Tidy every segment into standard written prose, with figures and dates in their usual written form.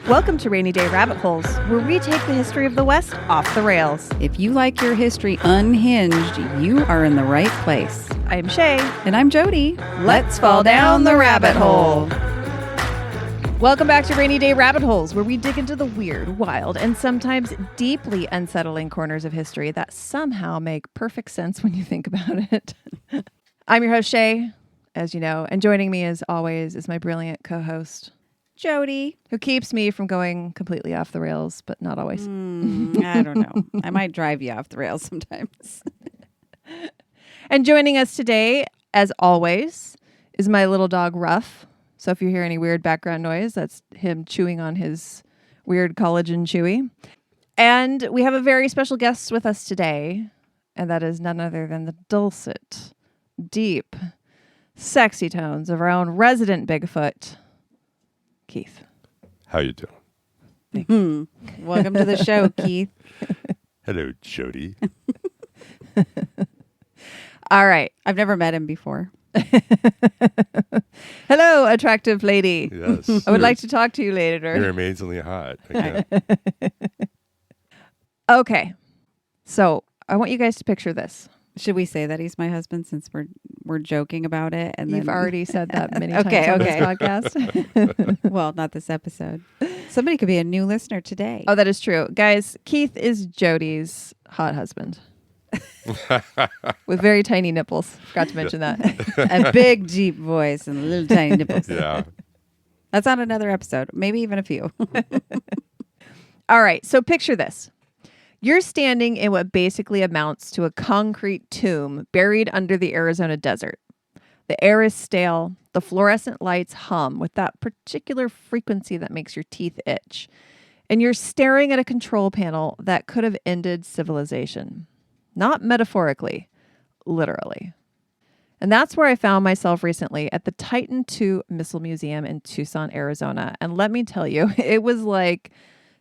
Welcome to Rainy Day Rabbit Holes, where we take the history of the West off the rails. If you like your history unhinged, you are in the right place. I'm Shea. And I'm Jody. Let's fall down the rabbit hole. Welcome back to Rainy Day Rabbit Holes, where we dig into the weird, wild, and sometimes deeply unsettling corners of history that somehow make perfect sense when you think about it. I'm your host, Shea, as you know, and joining me as always is my brilliant co-host, Jody, who keeps me from going completely off the rails, but not always. I don't know. I might drive you off the rails sometimes. And joining us today, as always, is my little dog, Ruff. So if you hear any weird background noise, that's him chewing on his weird collagen chewy. And we have a very special guest with us today, and that is none other than the dulcet, deep, sexy tones of our own resident Bigfoot, Keith. How you doing? Welcome to the show, Keith. Hello, Jody. All right. I've never met him before. Hello, attractive lady. Yes. I would like to talk to you later. You're amazingly hot. Okay. Okay. So I want you guys to picture this. Should we say that he's my husband since we're joking about it? And You've then... already said that many times Okay, on okay. this podcast. Well, not this episode. Somebody could be a new listener today. Oh, that is true. Guys, Keith is Jody's hot husband. With very tiny nipples. Forgot to mention that. A big, deep voice and little tiny nipples. Yeah. That's on another episode. Maybe even a few. All right. So picture this. You're standing in what basically amounts to a concrete tomb buried under the Arizona desert. The air is stale. The fluorescent lights hum with that particular frequency that makes your teeth itch. And you're staring at a control panel that could have ended civilization. Not metaphorically, literally. And that's where I found myself recently at the Titan II Missile Museum in Tucson, Arizona. And let me tell you, it was like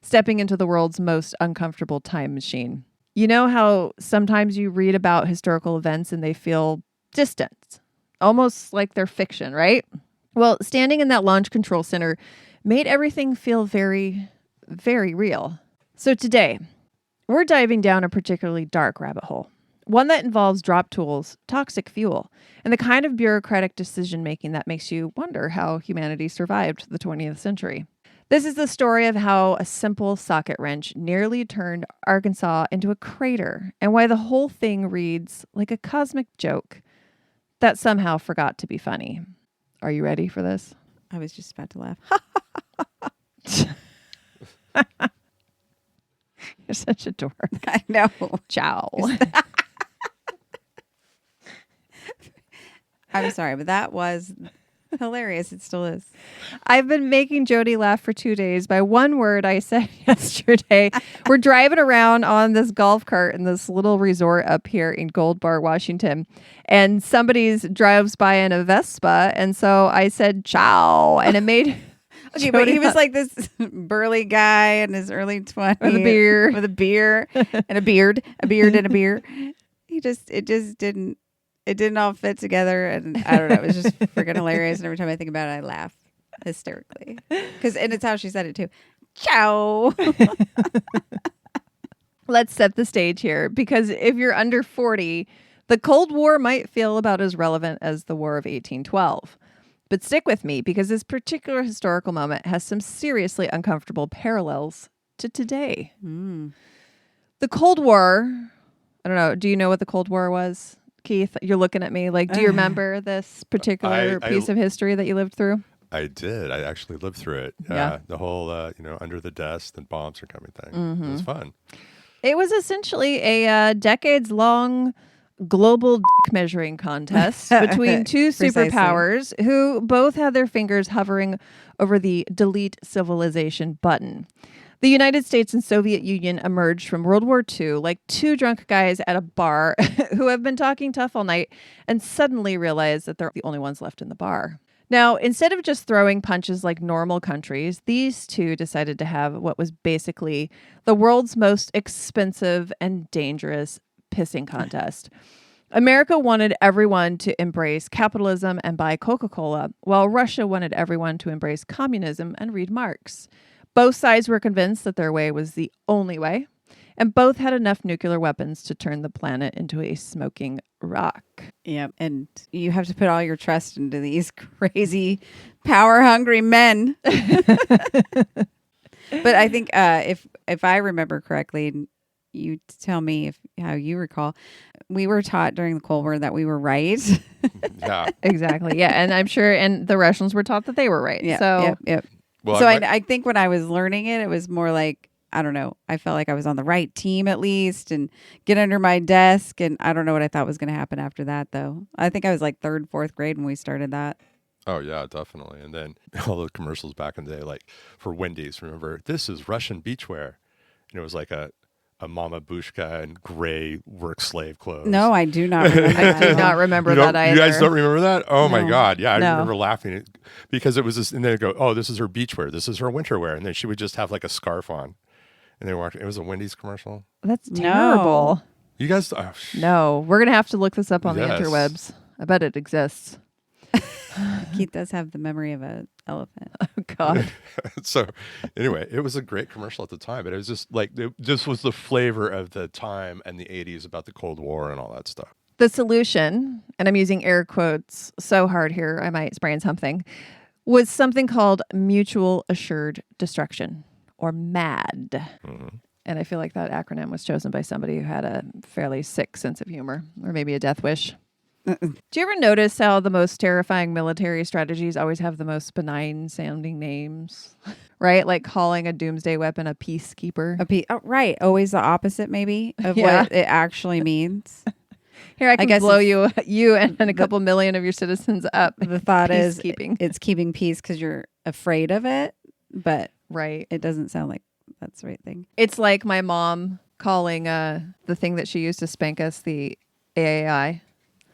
stepping into the world's most uncomfortable time machine. You know how sometimes you read about historical events and they feel distant, almost like they're fiction, right? Well, standing in that launch control center made everything feel very, very real. So today, we're diving down a particularly dark rabbit hole, one that involves drop tools, toxic fuel, and the kind of bureaucratic decision-making that makes you wonder how humanity survived the 20th century. This is the story of how a simple socket wrench nearly turned Arkansas into a crater, and why the whole thing reads like a cosmic joke that somehow forgot to be funny. Are you ready for this? I was just about to laugh. You're such a dork. I know. Ciao. I'm sorry, but that was hilarious. It still is. I've been making Jody laugh for 2 days by one word I said yesterday. We're driving around on this golf cart in this little resort up here in Gold Bar, Washington, and somebody's drives by in a Vespa, and so I said ciao, and it made Okay, but he was like this burly guy in his early 20s with a beard, and a beard, and a beer. It didn't all fit together, and I don't know. It was just freaking hilarious. And every time I think about it, I laugh hysterically and it's how she said it too. Ciao. Let's set the stage here, because if you're under 40, the Cold War might feel about as relevant as the War of 1812. But stick with me, because this particular historical moment has some seriously uncomfortable parallels to today. The Cold War, I don't know, do you know what the Cold War was, Keith? You're looking at me like, do you remember this particular piece of history that you lived through? I did. I actually lived through it. Yeah. The whole, under the desk, the bombs are coming thing. It was fun. It was essentially a decades-long global dick measuring contest between two superpowers who both had their fingers hovering over the delete civilization button. The United States and Soviet Union emerged from World War II like two drunk guys at a bar who have been talking tough all night and suddenly realize that they're the only ones left in the bar. Now, instead of just throwing punches like normal countries, these two decided to have what was basically the world's most expensive and dangerous pissing contest. America wanted everyone to embrace capitalism and buy Coca-Cola, while Russia wanted everyone to embrace communism and read Marx. Both sides were convinced that their way was the only way, and both had enough nuclear weapons to turn the planet into a smoking rock. Yep. And you have to put all your trust into these crazy, power-hungry men. But I think if I remember correctly, you tell me how you recall, we were taught during the Cold War that we were right. Yeah. Exactly. Yeah. And I'm sure, and the Russians were taught that they were right. Yeah. So, Yep. Well, So I think when I was learning it, it was more like, I don't know, I felt like I was on the right team at least and get under my desk. And I don't know what I thought was going to happen after that, though. I think I was like 3rd, 4th grade when we started that. Oh, yeah, definitely. And then all the commercials back in the day, like for Wendy's, remember, this is Russian beachwear. And it was like a mama bushka in gray work slave clothes. No, I do not remember I do not remember that either. You guys don't remember that? Oh, my No. God. Yeah, I No. remember laughing because it was this, and they'd go, oh, this is her beachwear. This is her winter wear. And then she would just have like a scarf on. And they walked, it was a Wendy's commercial. That's No. terrible. You guys, No, we're going to have to look this up on the Yes. interwebs. I bet it exists. Keith does have the memory of an elephant. Oh, God. so anyway, it was a great commercial at the time, but it was just like, it just was the flavor of the time and the 80s about the Cold War and all that stuff. The solution, and I'm using air quotes so hard here, I might sprain something, was something called mutual assured destruction, or MAD. Mm-hmm. And I feel like that acronym was chosen by somebody who had a fairly sick sense of humor, or maybe a death wish. Do you ever notice how the most terrifying military strategies always have the most benign sounding names? Right? Like calling a doomsday weapon a peacekeeper. Right. Always the opposite, maybe, of Yeah. what it actually means. Here, I can guess blow you and a couple million of your citizens up. The thought is Peacekeeping. it's keeping peace because you're afraid of it, but Right. it doesn't sound like that's the right thing. It's like my mom calling the thing that she used to spank us the AAI,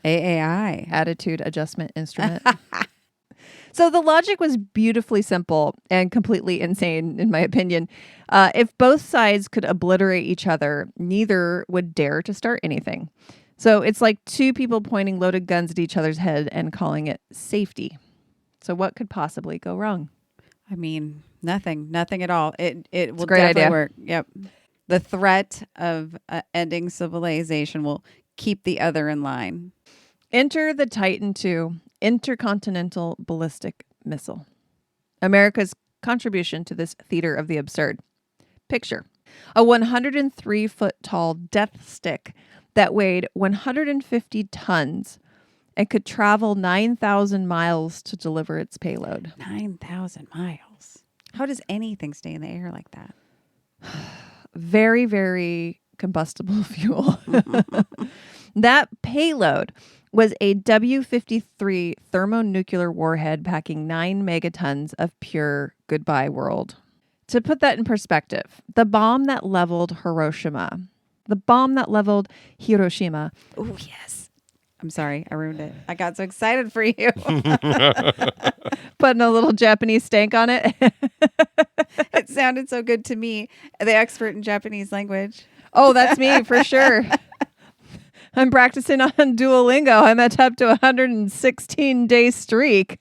AAI. Attitude Adjustment Instrument. So the logic was beautifully simple and completely insane, in my opinion. If both sides could obliterate each other, neither would dare to start anything. So it's like two people pointing loaded guns at each other's head and calling it safety. So what could possibly go wrong? I mean, nothing at all. It will a great definitely idea. work. Yep. The threat of ending civilization will keep the other in line. Enter the Titan II intercontinental ballistic missile. America's contribution to this theater of the absurd. Picture a 103-foot tall death stick that weighed 150 tons and could travel 9,000 miles to deliver its payload. 9,000 miles. How does anything stay in the air like that? Very, very combustible fuel. That payload was a W-53 thermonuclear warhead packing 9 megatons of pure goodbye world. To put that in perspective, the bomb that leveled Hiroshima. Oh, yes. I'm sorry. I ruined it. I got so excited for you. Putting a little Japanese stank on it. It sounded so good to me, the expert in Japanese language. Oh, that's me for sure. I'm practicing on Duolingo. I'm up to a 116-day streak.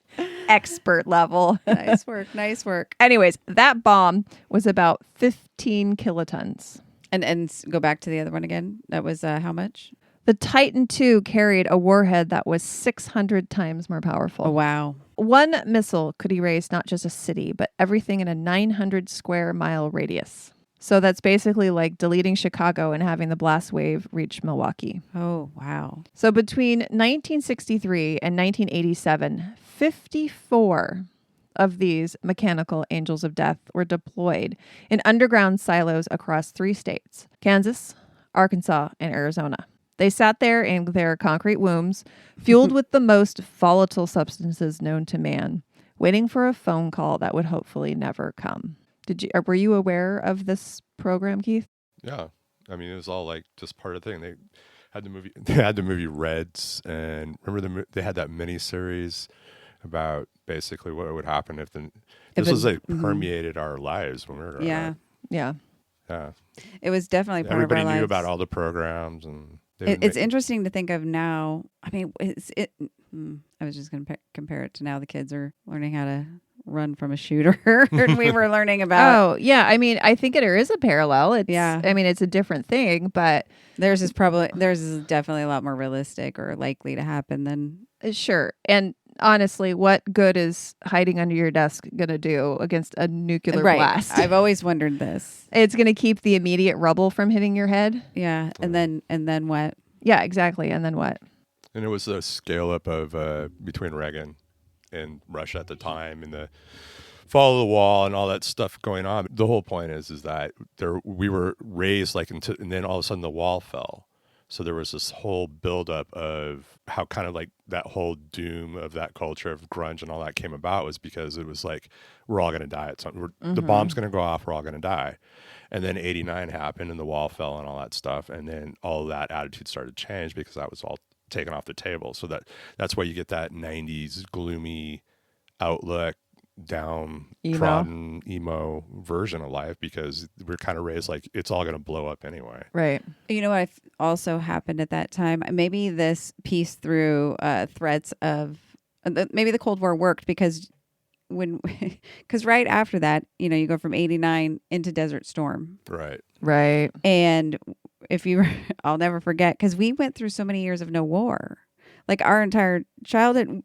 Expert level. Nice work. Nice work. Anyways, that bomb was about 15 kilotons. And go back to the other one again. That was how much? The Titan II carried a warhead that was 600 times more powerful. Oh, wow. One missile could erase not just a city, but everything in a 900 square mile radius. So that's basically like deleting Chicago and having the blast wave reach Milwaukee. Oh, wow. So between 1963 and 1987, 54 of these mechanical angels of death were deployed in underground silos across 3 states, Kansas, Arkansas, and Arizona. They sat there in their concrete wombs, fueled with the most volatile substances known to man, waiting for a phone call that would hopefully never come. Were you aware of this program, Keith? Yeah. I mean, it was all like just part of the thing. They had the movie Reds, and remember they had that mini series about basically what would happen if this was like permeated our lives when we were growing Yeah. up. Yeah. Yeah. It was definitely part Everybody of our knew lives. about all the programs, and It's interesting to think of now. I mean, I was just going to compare it to now. The kids are learning how to run from a shooter, and we were learning about. Oh, yeah. I mean, I think there is a parallel. It's, Yeah. I mean, it's a different thing, but Theirs is definitely a lot more realistic or likely to happen than. sure. And honestly, what good is hiding under your desk going to do against a nuclear blast? I've always wondered this. It's going to keep the immediate rubble from hitting your head. Yeah, and then what? Yeah, exactly. And then what? And it was a scale up of between Reagan and Russia at the time, and the fall of the wall and all that stuff going on. The whole point is that we were raised and then all of a sudden the wall fell. So there was this whole buildup of how kind of like that whole doom of that culture of grunge and all that came about was because it was like, we're all going to die at something. The bomb's going to go off. We're all going to die. And then 89 happened and the wall fell and all that stuff. And then all of that attitude started to change because that was all taken off the table. So that's why you get that 90s gloomy outlook, downtrodden emo version of life, because we're kind of raised like it's all going to blow up anyway. Right. You know what also happened at that time? Maybe this piece through threats of maybe the Cold War worked because right after that, you go from 89 into Desert Storm. Right. And I'll never forget, because we went through so many years of no war. Like our entire childhood,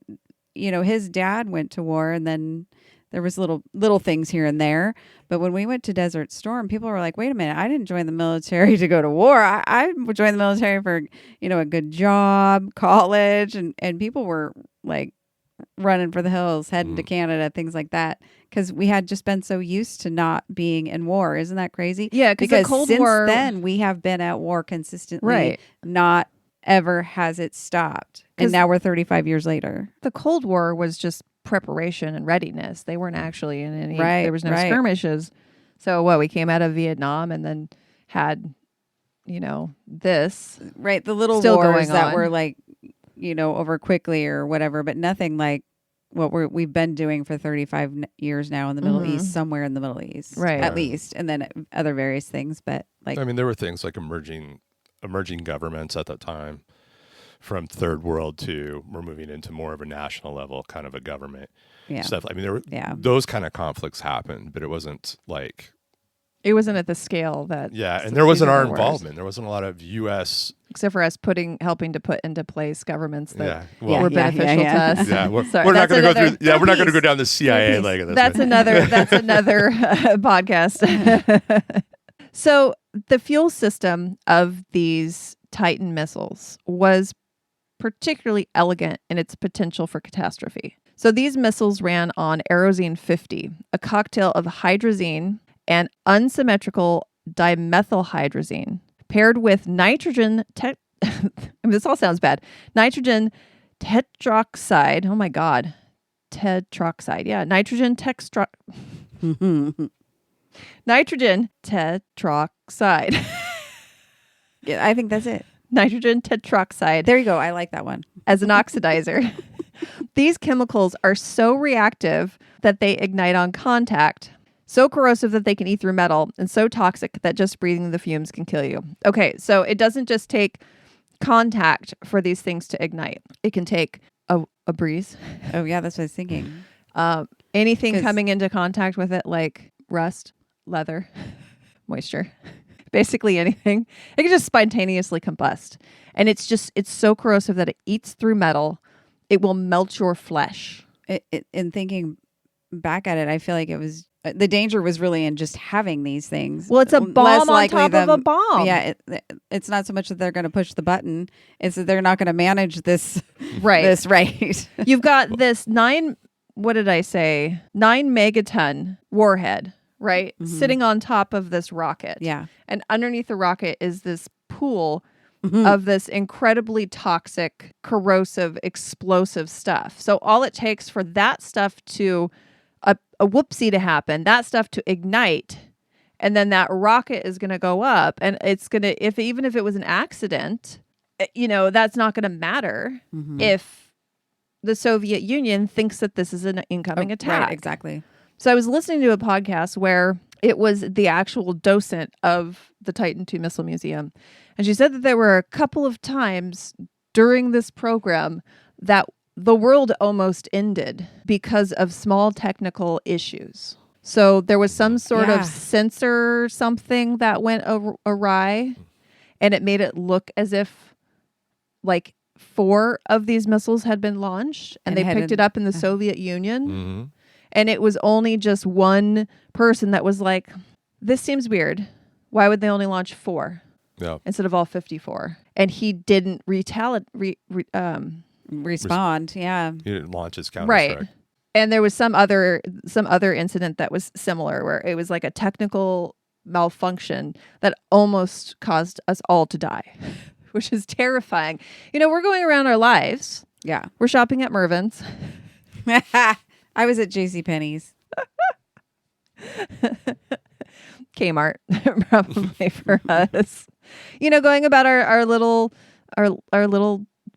his dad went to war, and then there was little things here and there. But when we went to Desert Storm, people were like, wait a minute, I didn't join the military to go to war. I joined the military for, a good job, college. And people were like running for the hills, heading to Canada, things like that. Because we had just been so used to not being in war. Isn't that crazy? Yeah, because the Cold War, then we have been at war consistently. Right. Not ever has it stopped. And now we're 35 years later. The Cold War was just preparation and readiness. They weren't actually in any, right, there was no skirmishes. So we came out of Vietnam and then had, this. Right. The little still wars going that on. were like, over quickly or whatever, but nothing like what we've been doing for 35 years now in the Middle East, somewhere in the Middle East. Right. At least. And then other various things. But like, I mean, there were things like emerging governments at that time, from third world to we're moving into more of a national level kind of a government stuff. I mean, those kind of conflicts happened, but it wasn't like, it wasn't at the scale that. And there wasn't our involvement. There wasn't a lot of U.S. except for us helping to put into place governments that well, were beneficial to us. Yeah, we're Sorry, not going to go through. another We're not going to go piece. down the CIA leg of this. That's another podcast. So the fuel system of these Titan missiles was particularly elegant in its potential for catastrophe. So these missiles ran on Aerozine 50, a cocktail of hydrazine and unsymmetrical dimethylhydrazine paired with nitrogen this all sounds bad. Nitrogen tetroxide. Oh my God. Tetroxide. Yeah. Nitrogen tetroxide. yeah, I think that's it. Nitrogen tetroxide. There you go. I like that one. As an oxidizer. These chemicals are so reactive that they ignite on contact, so corrosive that they can eat through metal, and so toxic that just breathing the fumes can kill you. Okay, so it doesn't just take contact for these things to ignite. It can take a breeze. Oh, yeah, that's what I was thinking. Anything coming into contact with it, like rust, leather, moisture. Basically anything. It can just spontaneously combust. And it's so corrosive that it eats through metal. It will melt your flesh. In thinking back at it, I feel like it was the danger was really in just having these things. Well, it's a bomb on top of a bomb. Yeah, it's not so much that they're going to push the button; it's that they're not going to manage this right. This rate. You've got this 9 megaton warhead, right, sitting on top of this rocket. Yeah, and underneath the rocket is this pool of this incredibly toxic, corrosive, explosive stuff. So all it takes for that stuff to a whoopsie to happen, that stuff to ignite, and then that rocket is going to go up, and it's going to, even if it was an accident, that's not going to matter if the Soviet Union thinks that this is an incoming attack. Right, exactly. So I was listening to a podcast where it was the actual docent of the Titan II Missile Museum, and she said that there were a couple of times during this program that the world almost ended because of small technical issues. So there was some sort Yeah. of sensor something that went awry, and it made it look as if like 4 of these missiles had been launched, and they picked it up in the Soviet Union. Mm-hmm. And it was only just one person that was like, this seems weird. Why would they only launch 4 Yeah. instead of all 54? And he didn't respond. Yeah. He didn't launch his counter right. strike. And there was some other incident that was similar, where it was like a technical malfunction that almost caused us all to die, which is terrifying. You know, we're going around our lives. Yeah. We're shopping at Mervyn's. I was at JCPenney's. Kmart, probably for us. You know, going about our little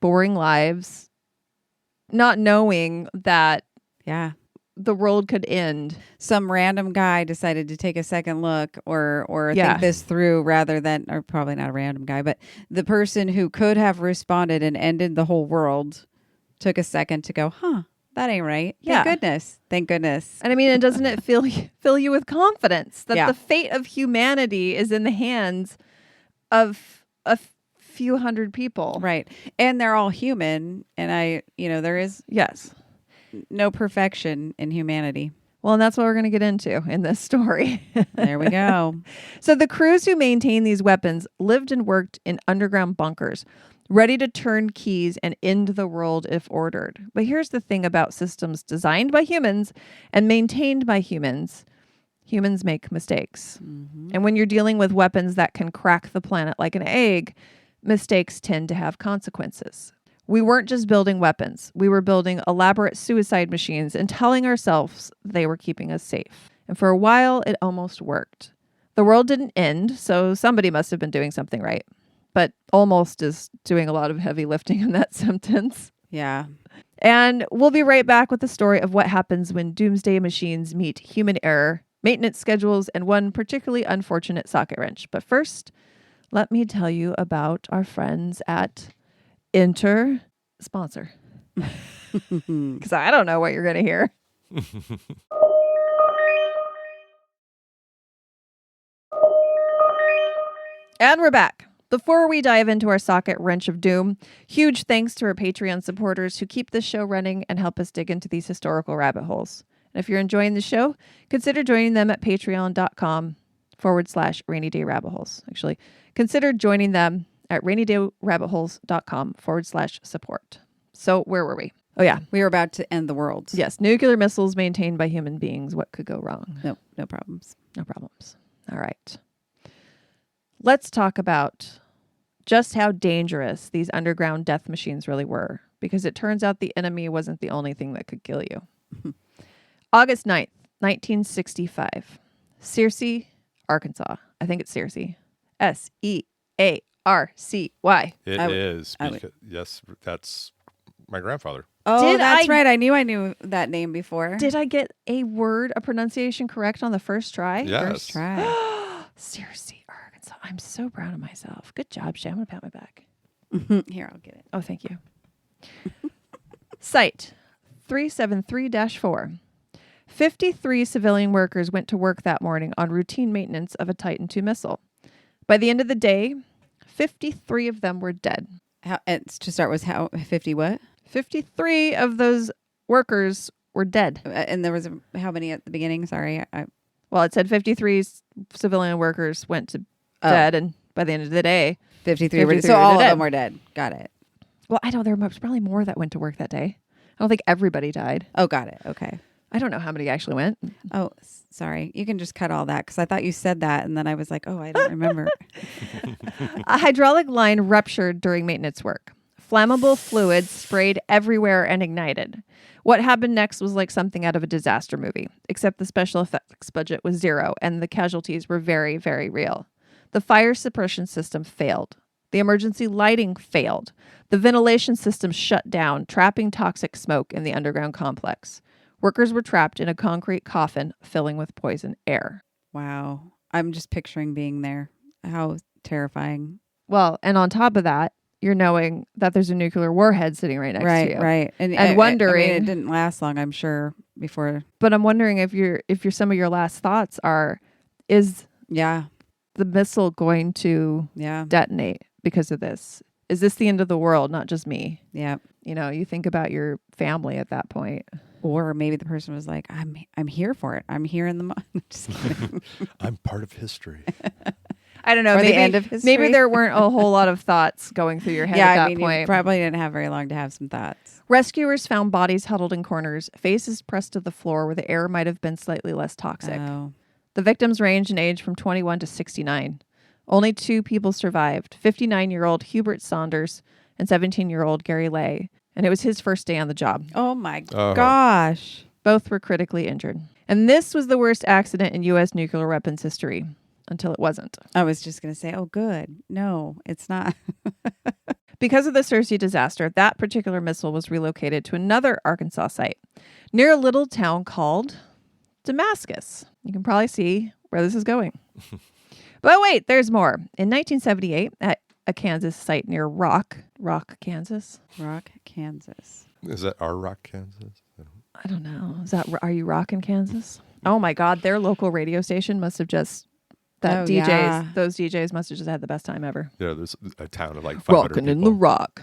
boring lives, not knowing that Yeah. the world could end. Some random guy decided to take a second look or Yeah. think this through rather than, or probably not a random guy, but the person who could have responded and ended the whole world took a second to go, that ain't right. Yeah. Thank goodness. Thank goodness. And I mean, and doesn't it fill you with confidence that Yeah. the fate of humanity is in the hands of a few hundred people? Right. And they're all human. And there is Yes. no perfection in humanity. Well, and that's what we're going to get into in this story. There we go. So the crews who maintained these weapons lived and worked in underground bunkers, ready to turn keys and end the world if ordered. But here's the thing about systems designed by humans and maintained by humans. Humans make mistakes. Mm-hmm. And when you're dealing with weapons that can crack the planet like an egg, mistakes tend to have consequences. We weren't just building weapons. We were building elaborate suicide machines and telling ourselves they were keeping us safe. And for a while, it almost worked. The world didn't end, so somebody must have been doing something right. But almost is doing a lot of heavy lifting in that sentence. Yeah. And we'll be right back with the story of what happens when doomsday machines meet human error, maintenance schedules, and one particularly unfortunate socket wrench. But first, let me tell you about our friends at Enter Sponsor. Because I don't know what you're going to hear. And we're back. Before we dive into our socket wrench of doom, huge thanks to our Patreon supporters who keep this show running and help us dig into these historical rabbit holes. And if you're enjoying the show, consider joining them at patreon.com/rainy day rabbit holes. Actually, consider joining them at rainydayrabbitholes.com/support. So where were we? Oh, yeah. We were about to end the world. Yes. Nuclear missiles maintained by human beings. What could go wrong? No problems. No problems. All right. Let's talk about just how dangerous these underground death machines really were, because it turns out the enemy wasn't the only thing that could kill you. August 9th, 1965. Searcy, Arkansas. I think it's Searcy. Searcy. It I would- is. I would- Yes, that's my grandfather. Oh, Did that's I- right. I knew that name before. Did I get a pronunciation correct on the first try? Yes. First try. Searcy, Arkansas. I'm so proud of myself. Good job, Shay. I'm going to pat my back. Here, I'll get it. Oh, thank you. Site 373-4. 53 civilian workers went to work that morning on routine maintenance of a Titan II missile. By the end of the day, 53 of them were dead. To start with, 50 what? 53 of those workers were dead. And there was how many at the beginning? Sorry. Well, it said 53 civilian workers went to dead, and by the end of the day, 53 were 53 so were all of dead. them were dead. Got it. Well, I know there was probably more that went to work that day. I don't think everybody died. Oh, got it. Okay. I don't know how many actually went. Oh, sorry. You can just cut all that because I thought you said that, and then I was like, oh, I don't remember. A hydraulic line ruptured during maintenance work. Flammable fluid sprayed everywhere and ignited. What happened next was like something out of a disaster movie, except the special effects budget was zero and the casualties were very, very real. The fire suppression system failed. The emergency lighting failed. The ventilation system shut down, trapping toxic smoke in the underground complex. Workers were trapped in a concrete coffin filling with poison air. Wow. I'm just picturing being there. How terrifying. Well, and on top of that, you're knowing that there's a nuclear warhead sitting right next to you. Right. And wondering, it didn't last long, I'm sure, before. But I'm wondering if some of your last thoughts are, is the missile going to detonate because of this? Is this the end of the world, not just me? Yeah. You think about your family at that point. Or maybe the person was like, I'm here for it. I'm here in the just kidding. I'm part of history. I don't know. Or maybe, the end of history. Maybe there weren't a whole lot of thoughts going through your head at that point. You probably didn't have very long to have some thoughts. Rescuers found bodies huddled in corners, faces pressed to the floor where the air might have been slightly less toxic. Oh. The victims ranged in age from 21 to 69. Only 2 people survived, 59-year-old Hubert Saunders and 17-year-old Gary Lay. And it was his first day on the job. Oh, my gosh. Both were critically injured. And this was the worst accident in U.S. nuclear weapons history, until it wasn't. I was just going to say, oh, good. No, it's not. Because of the Searcy disaster, that particular missile was relocated to another Arkansas site near a little town called Damascus. You can probably see where this is going. But wait, there's more. In 1978, at a Kansas site near Rock, Kansas. Rock, Kansas. Is that our Rock, Kansas? I don't know. Are you rocking Kansas? Oh my God, their local radio station must have just those DJs must have just had the best time ever. Yeah, there's a town of like 500 Rocking people. in the Rock.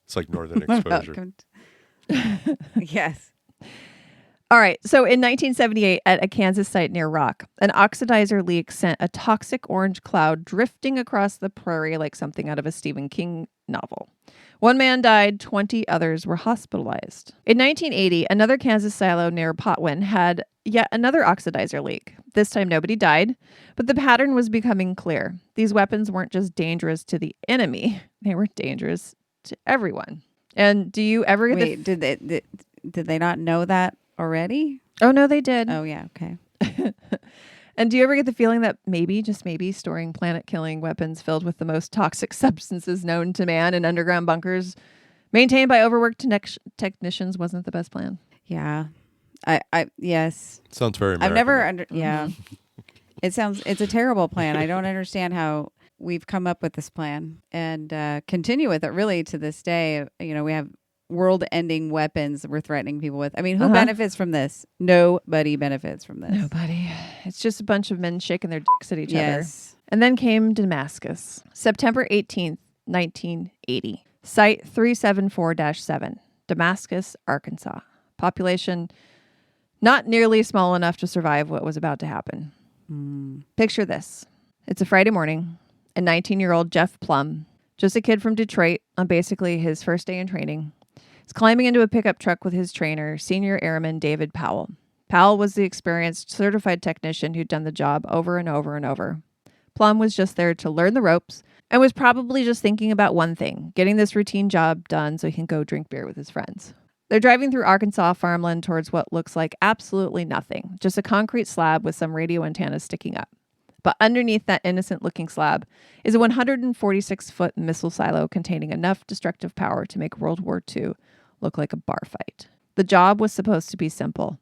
It's like Northern Exposure. Yes. All right. So in 1978, at a Kansas site near Rock, an oxidizer leak sent a toxic orange cloud drifting across the prairie like something out of a Stephen King novel. 1 man died, 20 others were hospitalized. In 1980, another Kansas silo near Potwin had yet another oxidizer leak. This time nobody died, but the pattern was becoming clear. These weapons weren't just dangerous to the enemy, they were dangerous to everyone. And do you ever get did they not know that already? Oh, no, they did. Oh, yeah. Okay. And do you ever get the feeling that maybe, just maybe, storing planet-killing weapons filled with the most toxic substances known to man in underground bunkers maintained by overworked technicians wasn't the best plan? Yeah. Yes. Sounds very American. I've never yeah. It's a terrible plan. I don't understand how we've come up with this plan and continue with it really to this day. We have world-ending weapons we're threatening people with. I mean, who benefits from this? Nobody benefits from this. Nobody. It's just a bunch of men shaking their dicks at each other. And then came Damascus, September 18th, 1980. Site 374-7, Damascus, Arkansas. Population not nearly small enough to survive what was about to happen. Picture this. It's a Friday morning, and 19-year-old Jeff Plum, just a kid from Detroit on basically his first day in training, is climbing into a pickup truck with his trainer, Senior Airman David Powell. Powell was the experienced, certified technician who'd done the job over and over and over. Plum was just there to learn the ropes and was probably just thinking about one thing, getting this routine job done so he can go drink beer with his friends. They're driving through Arkansas farmland towards what looks like absolutely nothing, just a concrete slab with some radio antennas sticking up. But underneath that innocent-looking slab is a 146-foot missile silo containing enough destructive power to make World War II look like a bar fight. The job was supposed to be simple.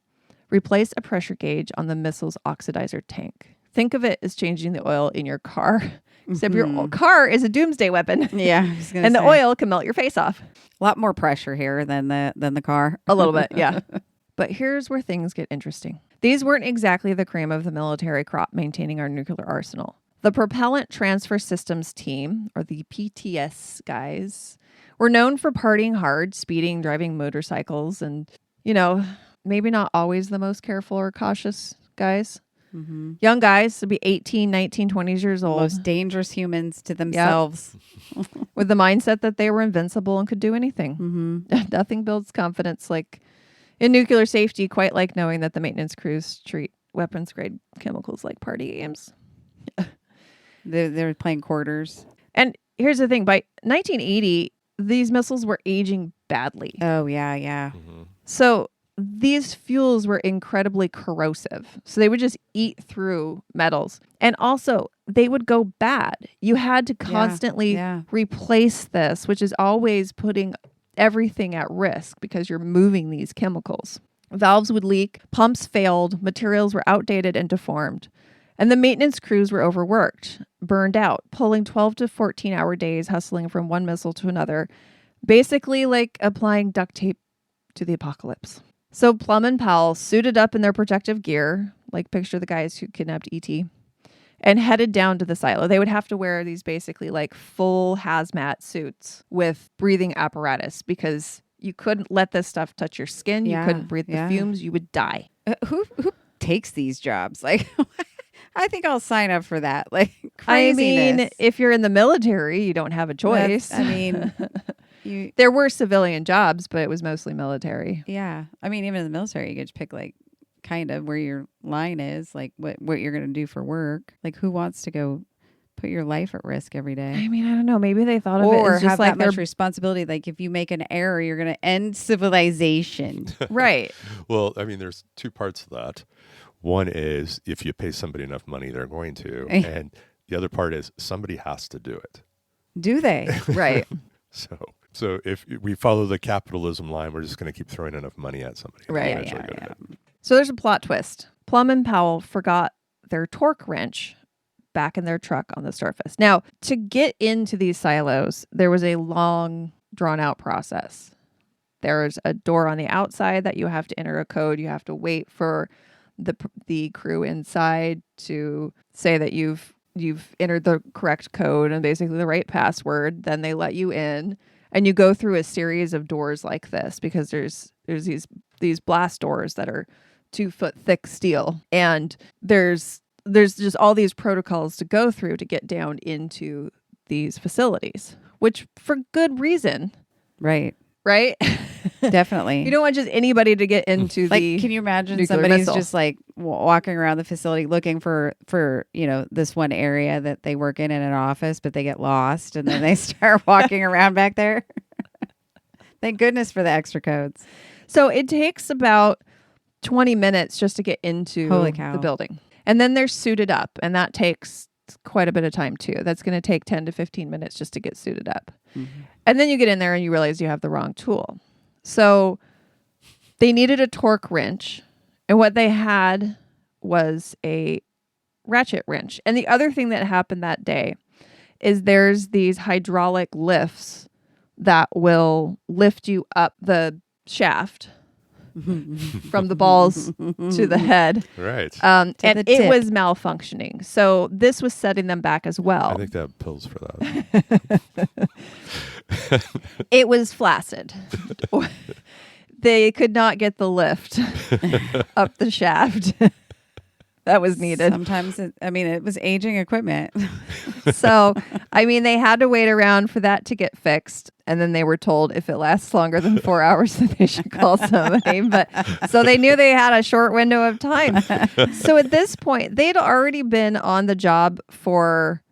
Replace a pressure gauge on the missile's oxidizer tank. Think of it as changing the oil in your car, except your car is a doomsday weapon. Yeah, and the oil can melt your face off. A lot more pressure here than the car. A little bit, yeah. But here's where things get interesting. These weren't exactly the cream of the military crop maintaining our nuclear arsenal. The Propellant Transfer Systems team, or the PTS guys, were known for partying hard, speeding, driving motorcycles, and, maybe not always the most careful or cautious guys. Mm-hmm. Young guys would be 18, 19, 20 years old. Most dangerous humans to themselves. Yep. With the mindset that they were invincible and could do anything. Mm-hmm. Nothing builds confidence like in nuclear safety, quite like knowing that the maintenance crews treat weapons-grade chemicals like party games. They're playing quarters. And here's the thing. By 1980, these missiles were aging badly. Oh, yeah. Mm-hmm. So these fuels were incredibly corrosive. So they would just eat through metals. And also, they would go bad. You had to constantly replace this, which is always putting everything at risk because you're moving these chemicals. Valves would leak, pumps failed, materials were outdated and deformed. And the maintenance crews were overworked. burned out, pulling 12 to 14 hour days, hustling from one missile to another, basically like applying duct tape to the apocalypse. So Plum and Powell suited up in their protective gear, like picture the guys who kidnapped E.T., and headed down to the silo. They would have to wear these basically like full hazmat suits with breathing apparatus because you couldn't let this stuff touch your skin. You couldn't breathe the fumes. You would die. Who takes these jobs? Like, I think I'll sign up for that. Like, I craziness. mean, if you're in the military, you don't have a choice. I mean, there were civilian jobs, but it was mostly military. Yeah. I mean, even in the military, you could just pick like kind of where your line is, like what you're going to do for work. Like, who wants to go put your life at risk every day? I mean, I don't know. Maybe they thought of it or as just have like that much responsibility. Like, if you make an error, you're going to end civilization. Right. Well, I mean, there's two parts of that. One is if you pay somebody enough money, they're going to. And the other part is somebody has to do it. Do they? Right. So if we follow the capitalism line, we're just going to keep throwing enough money at somebody. Right. Yeah. So there's a plot twist. Plum and Powell forgot their torque wrench back in their truck on the surface. Now, to get into these silos, there was a long, drawn-out process. There's a door on the outside that you have to enter a code. You have to wait for the crew inside to say that you've entered the correct code and basically the right password. Then they let you in, and you go through a series of doors like this because there's these blast doors that are 2 foot thick steel, and there's just all these protocols to go through to get down into these facilities, which for good reason. Right. You Definitely. don't want just anybody to get into like, the can you imagine nuclear somebody's missile. just like walking around the facility looking for this one area that they work in an office, but they get lost and then they start walking around back there. Thank goodness for the extra codes. So it takes about 20 minutes just to get into Holy cow. the building. And then they're suited up, and that takes quite a bit of time too. That's going to take 10 to 15 minutes just to get suited up. Mm-hmm. And then you get in there and you realize you have the wrong tool. So they needed a torque wrench, and what they had was a ratchet wrench. And the other thing that happened that day is there's these hydraulic lifts that will lift you up the shaft from the balls to the head. Right. And it was malfunctioning. So this was setting them back as well. I think they have pills for that. It was flaccid. They could not get the lift up the shaft that was needed. Sometimes, it was aging equipment. So, they had to wait around for that to get fixed. And then they were told if it lasts longer than 4 hours, that they should call somebody. So they knew they had a short window of time. So at this point, they'd already been on the job for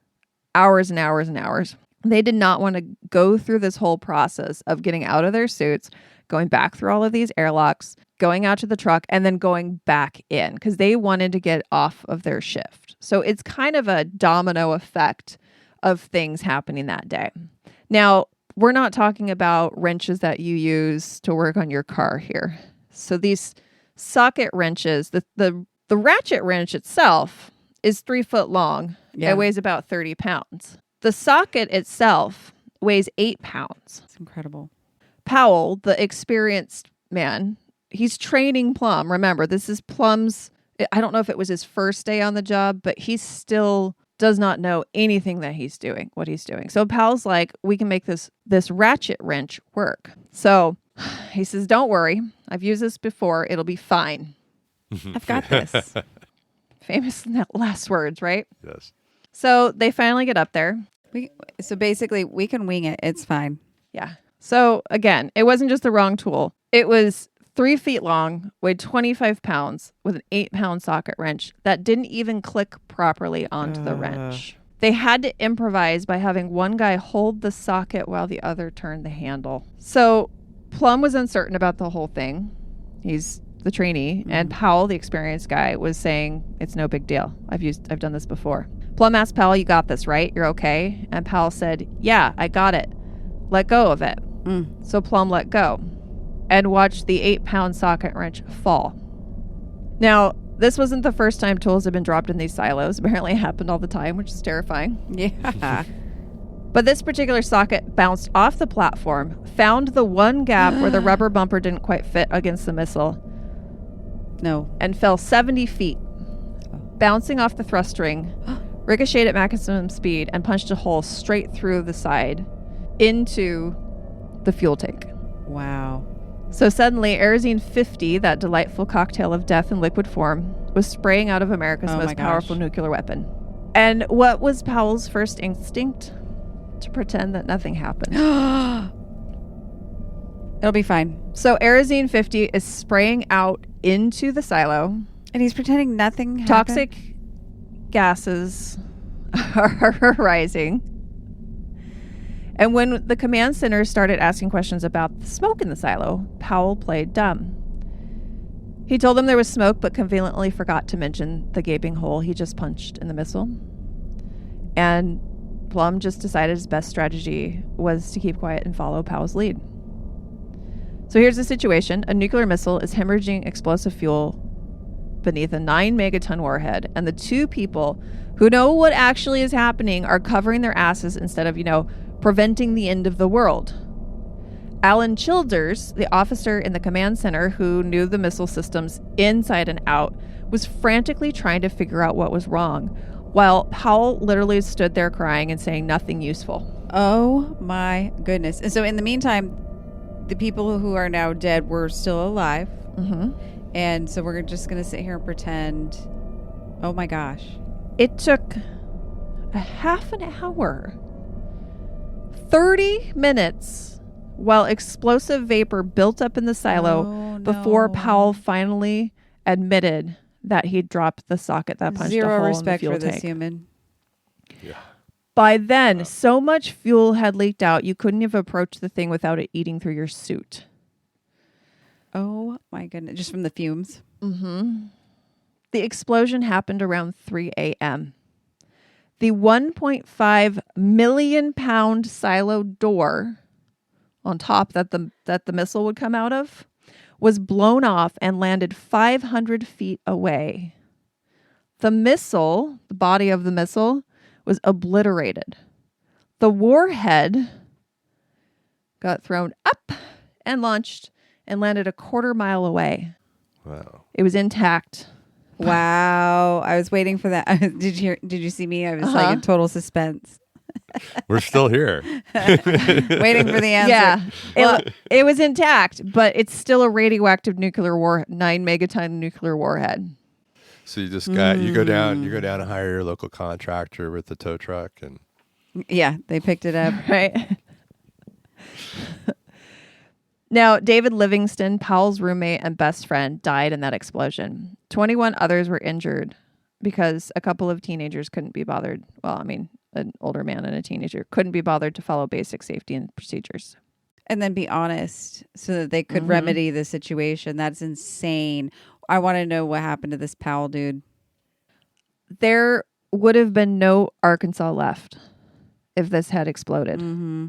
hours and hours and hours. They did not want to go through this whole process of getting out of their suits, going back through all of these airlocks, going out to the truck, and then going back in because they wanted to get off of their shift. So it's kind of a domino effect of things happening that day. Now, we're not talking about wrenches that you use to work on your car here. So these socket wrenches, the ratchet wrench itself is 3 foot long. Yeah. It weighs about 30 pounds. The socket itself weighs 8 pounds. It's incredible. Powell, the experienced man, he's training Plum. Remember, this is Plum's, I don't know if it was his first day on the job, but he still does not know anything that he's doing, what he's doing. So Powell's like, we can make this ratchet wrench work. So he says, don't worry. I've used this before. It'll be fine. I've got this. Famous last words, right? Yes. So they finally get up there. So basically, we can wing it. It's fine. Yeah. So again, it wasn't just the wrong tool. It was 3 feet long, weighed 25 pounds with an 8-pound socket wrench that didn't even click properly onto the wrench. They had to improvise by having one guy hold the socket while the other turned the handle. So Plum was uncertain about the whole thing. He's the trainee, mm-hmm. and Powell, the experienced guy, was saying, it's no big deal. I've done this before. Plum asked Powell, you got this, right? You're okay? And Powell said, yeah, I got it. Let go of it. So Plum let go and watched the 8-pound socket wrench fall. Now, This wasn't the first time tools had been dropped in these silos. Apparently it happened all the time, which is terrifying. Yeah. But this particular socket bounced off the platform, found the one gap where the rubber bumper didn't quite fit against the missile, No. and fell 70 feet, bouncing off the thrust ring, ricocheted at maximum speed, and punched a hole straight through the side into the fuel tank. Wow. So suddenly, Aerosine 50, that delightful cocktail of death in liquid form, was spraying out of America's Oh my most gosh. powerful nuclear weapon. And what was Powell's first instinct? To pretend that nothing happened. It'll be fine. So Aerosine 50 is spraying out into the silo. And he's pretending nothing happened? Toxic gases are rising. And when the command center started asking questions about the smoke in the silo, Powell played dumb. He told them there was smoke, but conveniently forgot to mention the gaping hole he just punched in the missile. And Plum just decided his best strategy was to keep quiet and follow Powell's lead. So here's the situation. A nuclear missile is hemorrhaging explosive fuel beneath a 9 megaton warhead, and the two people who know what actually is happening are covering their asses instead of, preventing the end of the world. Alan Childers, the officer in the command center who knew the missile systems inside and out, was frantically trying to figure out what was wrong, while Powell literally stood there crying and saying nothing useful. Oh my goodness. And so in the meantime, the people who are now dead were still alive. Mm-hmm. And so we're just going to sit here and pretend, oh my gosh. It took a half an hour, 30 minutes, while explosive vapor built up in the silo before Powell finally admitted that he dropped the socket that punched a Zero hole respect in the for fuel this tank. human. Yeah. By then, so much fuel had leaked out, you couldn't have approached the thing without it eating through your suit. Oh my goodness. Just from the fumes. Mm-hmm. The explosion happened around 3 a.m. The 1.5 million pound silo door on top that the missile would come out of was blown off and landed 500 feet away. The missile, the body of the missile, was obliterated. The warhead got thrown up and launched and landed a quarter mile away. Wow. It was intact. Wow. I was waiting for that. Did you see me? I was like in total suspense. We're still here. Waiting for the answer. Yeah. It was intact, but it's still a radioactive nuclear 9 megaton nuclear warhead. So you just you go down and hire your local contractor with the tow truck, and Yeah, they picked it up. Right. Now, David Livingston, Powell's roommate and best friend, died in that explosion. 21 others were injured because a couple of teenagers couldn't be bothered. Well, I mean, an older man and a teenager couldn't be bothered to follow basic safety and procedures. And then be honest so that they could remedy the situation. That's insane. I want to know what happened to this Powell dude. There would have been no Arkansas left if this had exploded. Mm-hmm.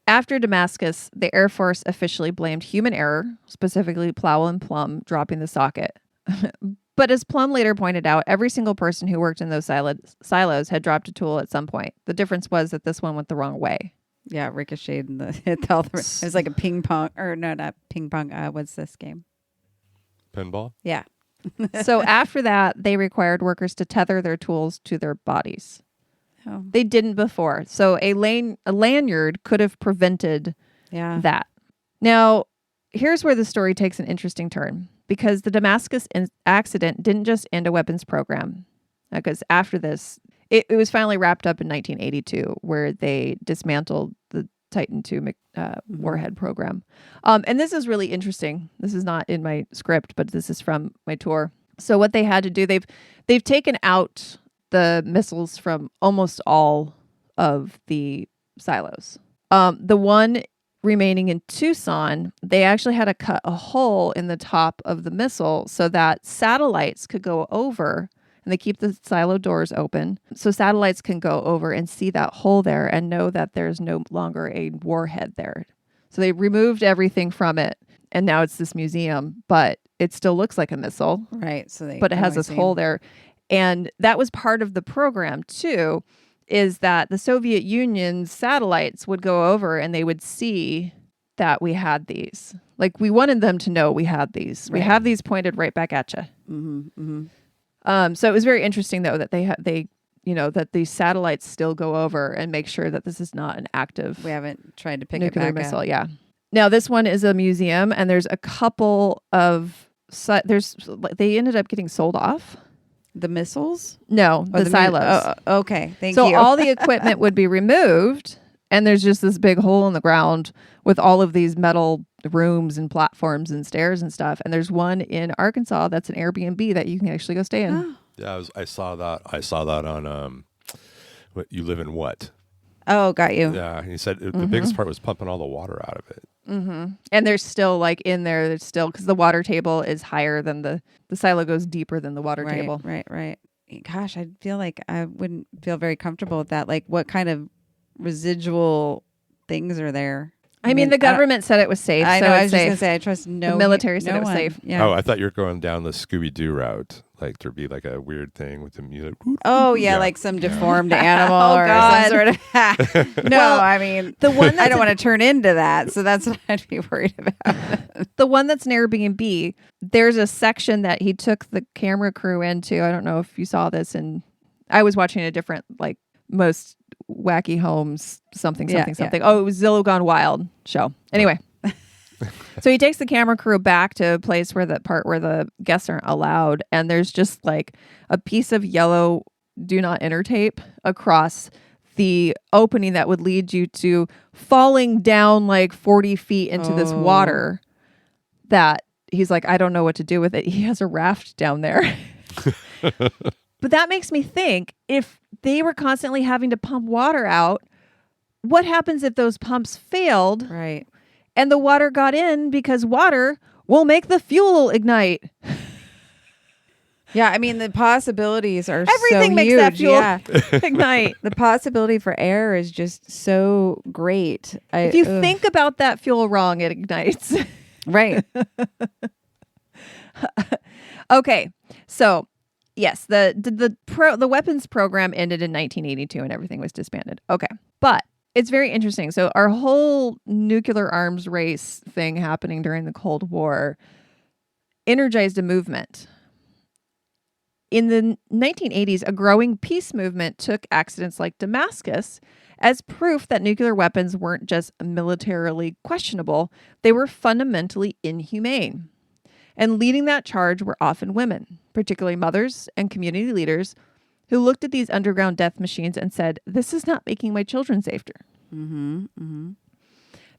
After Damascus, the Air Force officially blamed human error, specifically Plowell and Plum dropping the socket. But as Plum later pointed out, every single person who worked in those silos had dropped a tool at some point. The difference was that this one went the wrong way. Yeah, ricocheted and hit all the. It was like a ping pong, or no, not ping pong. What's this game? pinball. Yeah. So after that, they required workers to tether their tools to their bodies. Oh. They didn't before. So a lanyard could have prevented that. Now, here's where the story takes an interesting turn, because the Damascus accident didn't just end a weapons program. Because after this, it was finally wrapped up in 1982, where they dismantled the Titan II warhead program. And this is really interesting. This is not in my script, but this is from my tour. So what they had to do, they've taken out the missiles from almost all of the silos. The one remaining in Tucson, they actually had to cut a hole in the top of the missile so that satellites could go over, and they keep the silo doors open so satellites can go over and see that hole there and know that there's no longer a warhead there. So they removed everything from it. and now it's this museum, but it still looks like a missile, Right. So but it has this hole there. And that was part of the program too, is that the Soviet Union's satellites would go over and they would see that we had these. Like, we wanted them to know we had these. We Right. have these pointed right back at you. So it was very interesting though that they that these satellites still go over and make sure that this is not an active We haven't tried to pick nuclear it back missile. up. Yeah. Now this one is a museum, and there's a couple of they ended up getting sold off. The missiles? No, Or the silos. Okay. Thank So you. all the equipment would be removed, and there's just this big hole in the ground with all of these metal rooms and platforms and stairs and stuff. And there's one in Arkansas that's an Airbnb that you can actually go stay in. Yeah, I saw that. I saw that on what you live in what? Oh, got you. Yeah, he said the biggest part was pumping all the water out of it. And there's still like in there, there's still, because the water table is higher than the silo goes deeper than the water table. Right. Gosh, I feel like I wouldn't feel very comfortable with that. Like, what kind of residual things are there? I mean, the government said it was safe. I so know. I it's was just safe. gonna say I trust no. The military said no it was one. safe. Yeah. Oh, I thought you were going down the Scooby-Doo route. Like there'd be like a weird thing with the music. Oh yeah, Yeah. like some deformed animal Oh, or God. some sort of. No, Well, I mean the one I that's don't want to turn into that, so that's what I'd be worried about. the one that's an Airbnb, there's a section that he took the camera crew into. I don't know if you saw this, and I was watching a different, like, most wacky homes, something. Yeah. Oh, it was Zillow Gone Wild show. Anyway. So he takes the camera crew back to a place where the guests aren't allowed, and there's just like a piece of yellow do not enter tape across the opening that would lead you to falling down like 40 feet into this water that he's like, I don't know what to do with it. He has a raft down there. But that makes me think, if they were constantly having to pump water out, what happens if those pumps failed? Right. And the water got in, because water will make the fuel ignite. Yeah, I mean the possibilities are Everything so makes huge. that fuel Yeah. ignite. The possibility for air is just so great. If you think about that fuel wrong, it ignites. right, Okay, so yes, the weapons program ended in 1982 and everything was disbanded. Okay, but it's very interesting. So our whole nuclear arms race thing happening during the Cold War energized a movement. In the 1980s, a growing peace movement took accidents like Damascus as proof that nuclear weapons weren't just militarily questionable, they were fundamentally inhumane. And leading that charge were often women, particularly mothers and community leaders, who looked at these underground death machines and said, this is not making my children safer.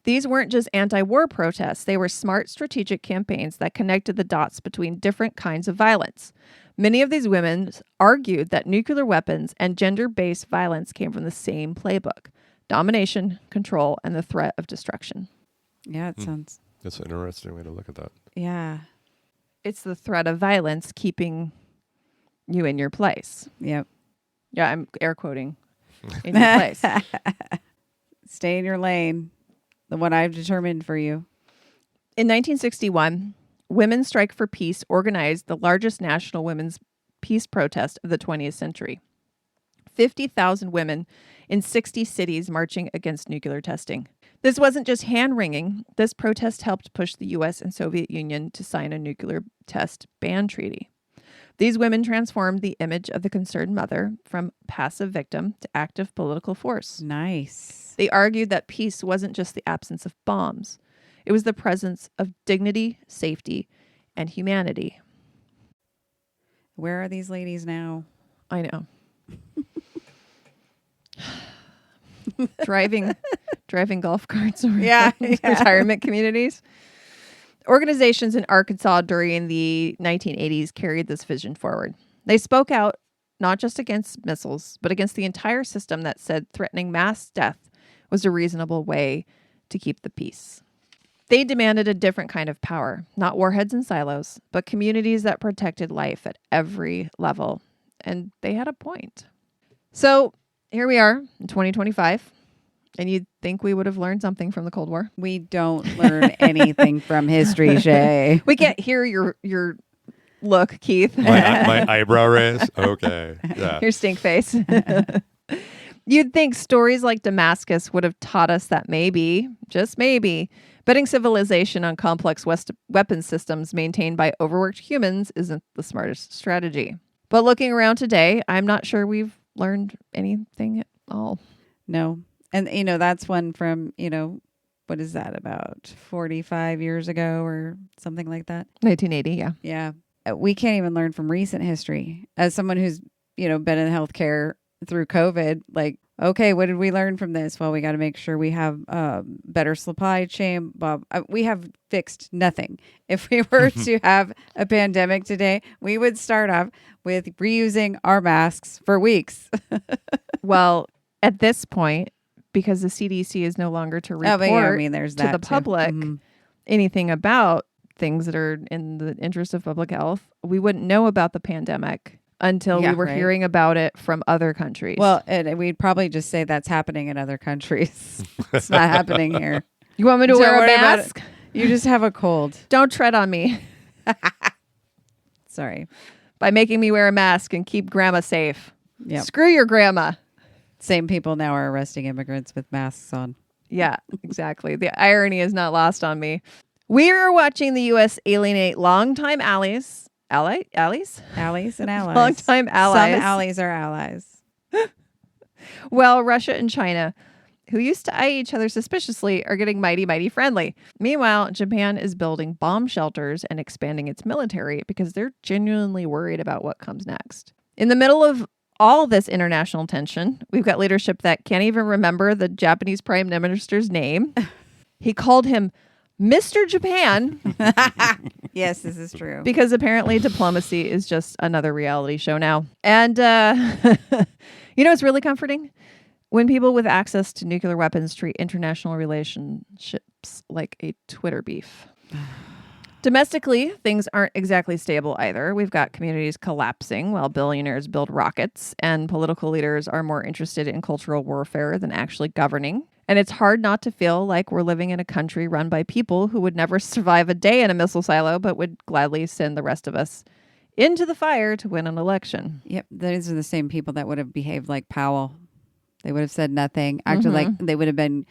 These weren't just anti-war protests. They were smart, strategic campaigns that connected the dots between different kinds of violence. Many of these women argued that nuclear weapons and gender-based violence came from the same playbook: domination, control, and the threat of destruction. yeah, it sounds. That's an interesting way to look at that. Yeah, It's the threat of violence keeping you in your place. yep. Yeah, I'm air quoting in your place. Stay in your lane. The one I've determined for you. In 1961, Women Strike for Peace organized the largest national women's peace protest of the 20th century. 50,000 women in 60 cities marching against nuclear testing. This wasn't just hand-wringing. This protest helped push the U.S. and Soviet Union to sign a nuclear test ban treaty. These women transformed the image of the concerned mother from passive victim to active political force. Nice. They argued that peace wasn't just the absence of bombs. It was the presence of dignity, safety, and humanity. Where are these ladies now? I know. driving golf carts over retirement communities. Organizations in Arkansas during the 1980s carried this vision forward. They spoke out not just against missiles, but against the entire system that said threatening mass death was a reasonable way to keep the peace. They demanded a different kind of power, not warheads and silos, but communities that protected life at every level. And they had a point. So here we are in 2025. And you'd think we would have learned something from the Cold War. We don't learn anything from history, Shay. We can't hear your look, Keith. My eyebrow raise. Okay. Yeah. Your stink face. You'd think stories like Damascus would have taught us that maybe, just maybe, betting civilization on complex weapon systems maintained by overworked humans isn't the smartest strategy. But looking around today, I'm not sure we've learned anything at all. No. And, that's one from, what is that, about 45 years ago or something like that? 1980, yeah. Yeah. We can't even learn from recent history. As someone who's, been in healthcare through COVID, like, okay, what did we learn from this? Well, we got to make sure we have better supply chain. Bob, we have fixed nothing. If we were to have a pandemic today, we would start off with reusing our masks for weeks. Well, at this point, because the CDC is no longer to report there's to that the too. public anything about things that are in the interest of public health, we wouldn't know about the pandemic until we were hearing about it from other countries. Well, we'd probably just say that's happening in other countries. It's not happening here. You want me to wear a mask? You just have a cold. Don't tread on me. Sorry. By making me wear a mask and keep grandma safe. Yep. Screw your grandma. Same people now are arresting immigrants with masks on. Yeah, exactly. The irony is not lost on me. We are watching the U.S. alienate longtime allies. Allies and allies. Longtime allies. Some allies are allies. Well, Russia and China, who used to eye each other suspiciously, are getting mighty, mighty friendly. Meanwhile, Japan is building bomb shelters and expanding its military because they're genuinely worried about what comes next. In the middle of all this international tension, we've got leadership that can't even remember the Japanese prime minister's name. He called him Mr. Japan. Yes, this is true. Because apparently diplomacy is just another reality show now. And, it's really comforting? When people with access to nuclear weapons treat international relationships like a Twitter beef. Domestically, things aren't exactly stable either. We've got communities collapsing while billionaires build rockets, and political leaders are more interested in cultural warfare than actually governing. And it's hard not to feel like we're living in a country run by people who would never survive a day in a missile silo, but would gladly send the rest of us into the fire to win an election. Yep, those are the same people that would have behaved like Powell. They would have said nothing, acted like they would have been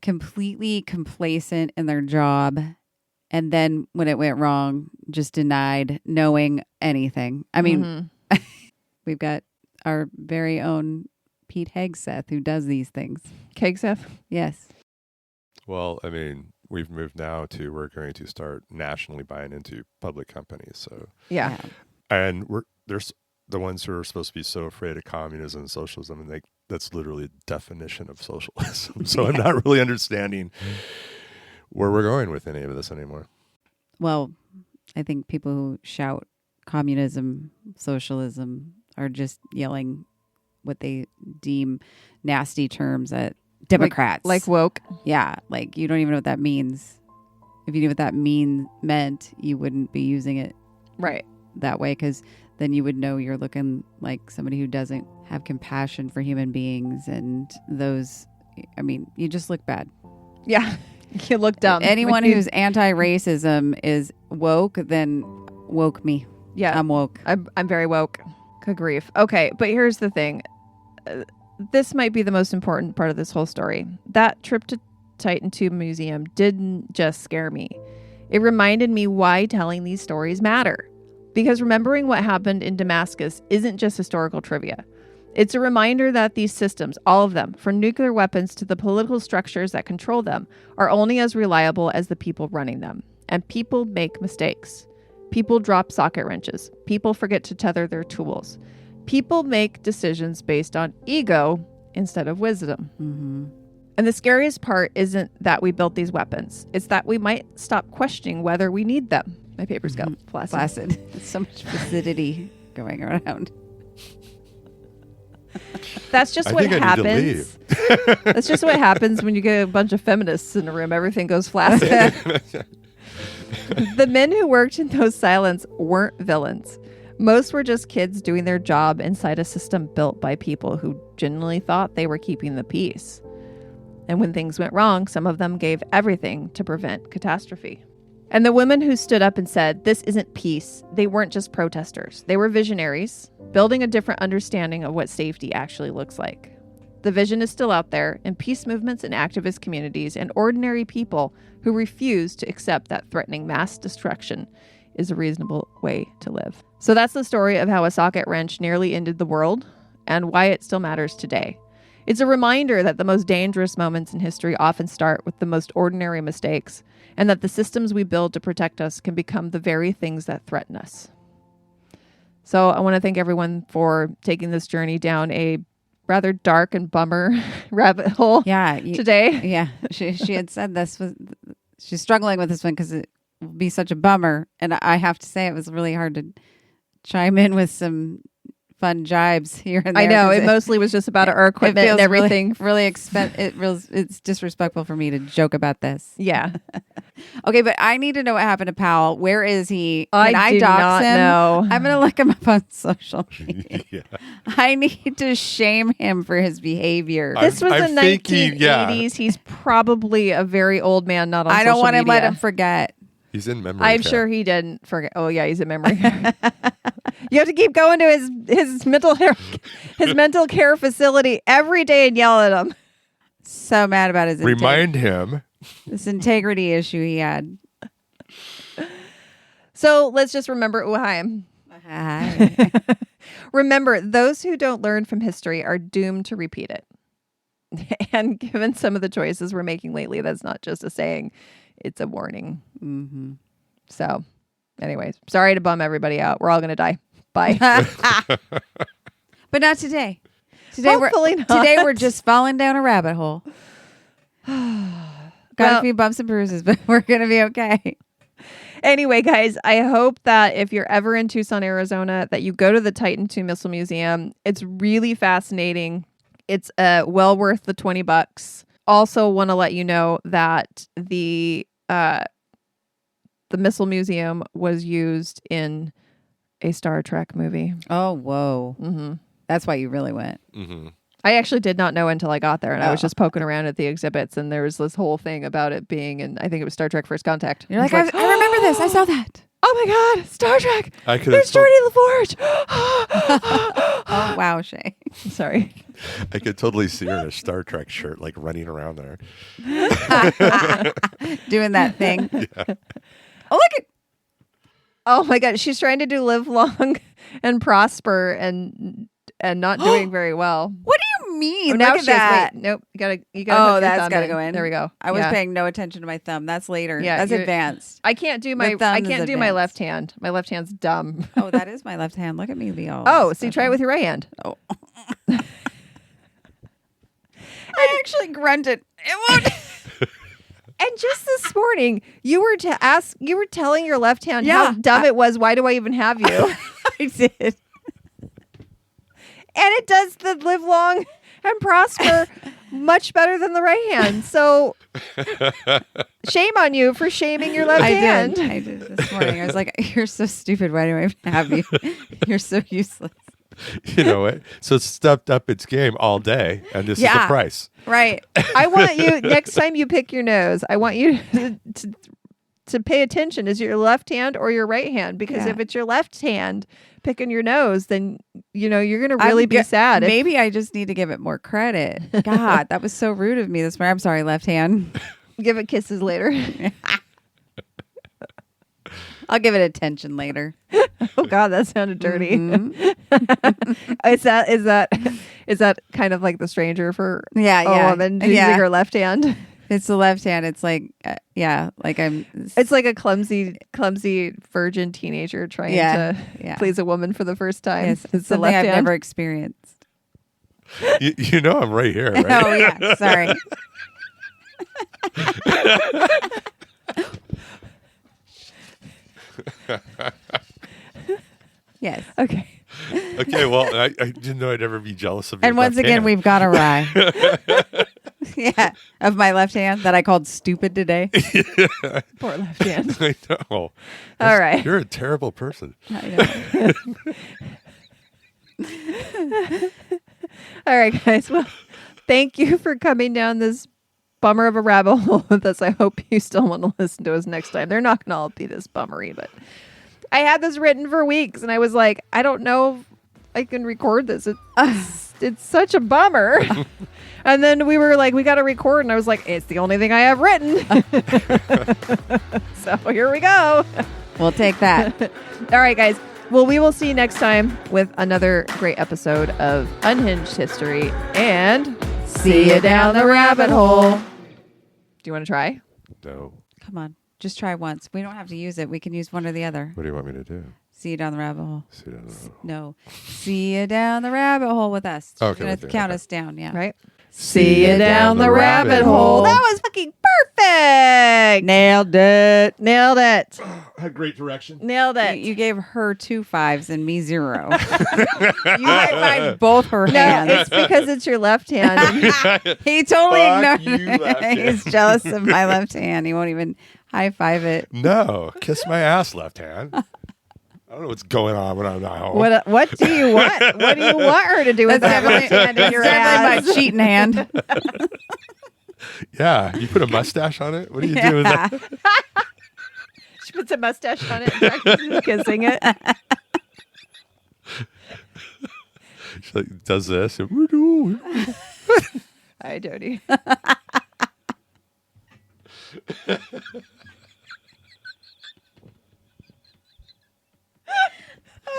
completely complacent in their job. And then when it went wrong, just denied knowing anything. I mean, we've got our very own Pete Hegseth who does these things. Kegseth? Yes. Well, I mean, we've moved now to we're going to start nationally buying into public companies. So Yeah. and there's the ones who are supposed to be so afraid of communism and socialism, and that's literally a definition of socialism. So I'm not really understanding where we're going with any of this anymore. Well, I think people who shout communism, socialism are just yelling what they deem nasty terms at Democrats. Like woke. Yeah, like you don't even know what that means. If you knew what that meant, you wouldn't be using it Right. that way, because then you would know you're looking like somebody who doesn't have compassion for human beings, and those, I mean, you just look bad. Yeah. You look dumb. Anyone who's anti-racism is woke, then woke me. Yeah. I'm woke. I'm very woke. Good grief. Okay, but here's the thing. This might be the most important part of this whole story. That trip to Titan Tube Museum didn't just scare me. It reminded me why telling these stories matter. Because remembering what happened in Damascus isn't just historical trivia. It's a reminder that these systems, all of them, from nuclear weapons to the political structures that control them, are only as reliable as the people running them. And people make mistakes. People drop socket wrenches. People forget to tether their tools. People make decisions based on ego instead of wisdom. Mm-hmm. And the scariest part isn't that we built these weapons. It's that we might stop questioning whether we need them. My papers got flaccid. There's so much placidity going around. That's just what happens. That's just what happens when you get a bunch of feminists in a room. Everything goes flaccid. The men who worked in those silos weren't villains. Most were just kids doing their job inside a system built by people who genuinely thought they were keeping the peace. And when things went wrong, some of them gave everything to prevent catastrophe. And the women who stood up and said, this isn't peace, they weren't just protesters. They were visionaries, building a different understanding of what safety actually looks like. The vision is still out there in peace movements and activist communities and ordinary people who refuse to accept that threatening mass destruction is a reasonable way to live. So that's the story of how a socket wrench nearly ended the world and why it still matters today. It's a reminder that the most dangerous moments in history often start with the most ordinary mistakes, and that the systems we build to protect us can become the very things that threaten us. So I want to thank everyone for taking this journey down a rather dark and bummer rabbit hole today. Yeah, she had said she's struggling with this one because it will be such a bummer. And I have to say it was really hard to chime in with some fun jibes here and there. I know it mostly was just about our equipment and everything. It's disrespectful for me to joke about this. Yeah. Okay, but I need to know what happened to Powell. Where is he? Can I do dox not him? know. I'm gonna look him up on social media. Yeah. I need to shame him for his behavior. This was I'm the thinking, 1980s. yeah. He's probably a very old man, not on social media. I don't want to let him forget. He's in memory I'm care. sure he didn't forget. Oh yeah, he's in memory care. You have to keep going to his mental care facility every day and yell at him. So mad about his Remind him. this integrity issue he had. So let's just remember Uhaim. Hi. Remember, those who don't learn from history are doomed to repeat it. And given some of the choices we're making lately, that's not just a saying, it's a warning. Mm-hmm. So anyways, sorry to bum everybody out. We're all going to die. Bye. But not today. Hopefully not. Today we're just falling down a rabbit hole. Got a few bumps and bruises, but we're going to be okay. Anyway, guys, I hope that if you're ever in Tucson, Arizona, that you go to the Titan II Missile Museum. It's really fascinating. It's well worth the $20. Also want to let you know that the Missile Museum was used in a Star Trek movie. Oh, whoa. Mm-hmm. That's why you really went. Mm-hmm. I actually did not know until I got there, and I was just poking around at the exhibits, and there was this whole thing about it being in, I think it was Star Trek First Contact. You're like, I remember this. I saw that. Oh my God, Star Trek! I could There's Geordi LaForge! Oh, wow, Shay. Sorry. I could totally see her in a Star Trek shirt, like running around there. Doing that thing. Yeah. Oh, look at. Oh my God, she's trying to do live long and prosper and not doing very well. What do you mean? Oh, now look at she is. that. Wait, nope. You gotta. Oh, hook your that's thumb got to go in. There we go. I was Yeah. paying no attention to my thumb. That's later. Yeah, that's you're- advanced. I can't do my. The thumb I is can't do my advanced. left hand. My left hand's dumb. Oh, that is my left hand. Look at me be all. Oh, see, try it with your right hand. Oh. I actually grunted. It won't. And just this morning, you were telling your left hand Yeah. how dumb it was. Why do I even have you? And I did. it does the live long and prosper much better than the right hand. So shame on you for shaming your left hand. I did this morning. I was like, "You're so stupid. Why do I even have you? You're so useless." You know it. So it's stepped up its game all day, and this is the price. Right. I want you, next time you pick your nose, I want you to pay attention. Is it your left hand or your right hand? Because if it's your left hand picking your nose, then, you're going to really be sad. Maybe I just need to give it more credit. God, that was so rude of me this morning. I'm sorry, left hand. Give it kisses later. I'll give it attention later. Oh God, that sounded dirty. Mm-hmm. Is that kind of like the stranger for Yeah, a woman using her left hand? It's the left hand. It's like, like I'm. It's like a clumsy virgin teenager trying to please a woman for the first time. Yes, It's the something left I've hand. never experienced. You know I'm right here, right? Oh yeah, sorry. Yes. Okay. Okay, well, I didn't know I'd ever be jealous of your And once left again, hand. we've got a rye. Yeah, of my left hand that I called stupid today. Poor left hand. I know. All right. You're a terrible person. I know. All right, guys. Well, thank you for coming down this bummer of a rabbit hole with us. I hope you still want to listen to us next time. They're not going to all be this bummery, but I had this written for weeks, and I was like, I don't know if I can record this. It's such a bummer. And then we were like, we got to record, and I was like, it's the only thing I have written. So here we go. We'll take that. All right, guys. Well, we will see you next time with another great episode of Unhinged History, and see you down the rabbit hole. Do you want to try? No. Come on. Just try once. We don't have to use it. We can use one or the other. What do you want me to do? See you down the rabbit hole. See down the rabbit hole. No. See you down the rabbit hole with us. Okay, You're with going you. to count Okay. us down. Yeah. Right? See you down the rabbit hole. That was fucking perfect. Nailed it. Nailed it. Had great direction. Nailed it. You gave her 2 5s and me 0. You high-fived both her No, hands. it's because it's your left hand. He totally Fuck ignored you, left hand. He's jealous of my left hand. He won't even high-five it. No, kiss my ass, left hand. I don't know what's going on when I'm not home. What do you want? What do you want her to do with that left hand in your ass? Definitely my cheating hand. Yeah, you put a mustache on it. What do you do with that? She puts a mustache on it and practices kissing it. She like, does this. And, we're doing. Hi, Jody.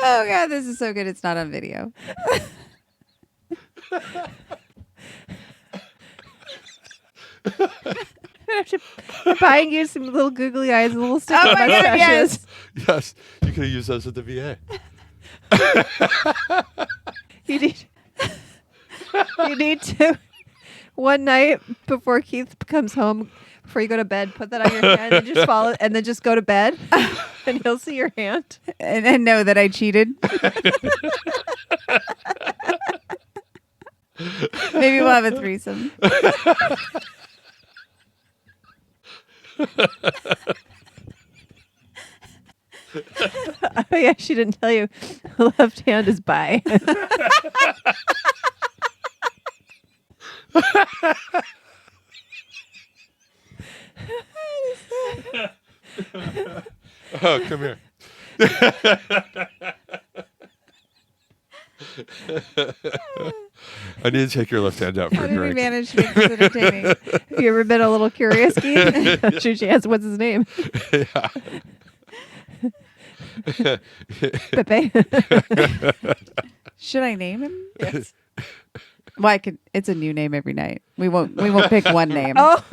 Oh, God, this is so good. It's not on video. I'm buying you some little googly eyes and little sticky Oh my God, mustaches. Yes, you could have used those at the VA. You need to one night before Keith comes home, before you go to bed, put that on your hand and just follow, and then just go to bed, and he'll see your hand. And know that I cheated. Maybe we'll have a threesome. Oh yeah, she didn't tell you. Left hand is bi. Oh, come here. I need to take your left hand out for How a did we drink. manage to make this entertaining? Have you ever been a little curious, Keith? Shoot, she asked, what's his name? Pepe. Should I name him? Yes. Well, I could. It's a new name every night. We won't pick one name. Oh,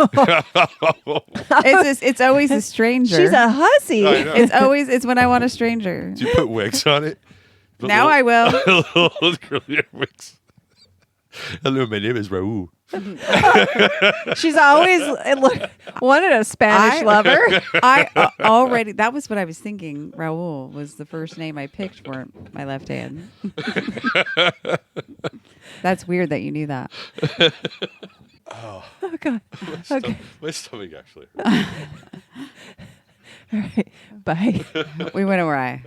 It's always a stranger. she's a hussy. I know. It's when I want a stranger. Do you put wigs on it? Now I will. Little curly wigs. Hello, my name is Raul. She's always wanted a Spanish lover. I already. That was what I was thinking. Raul was the first name I picked for my left hand. That's weird that you knew that. Oh God. Okay. My stomach actually. All right. Bye. We went awry.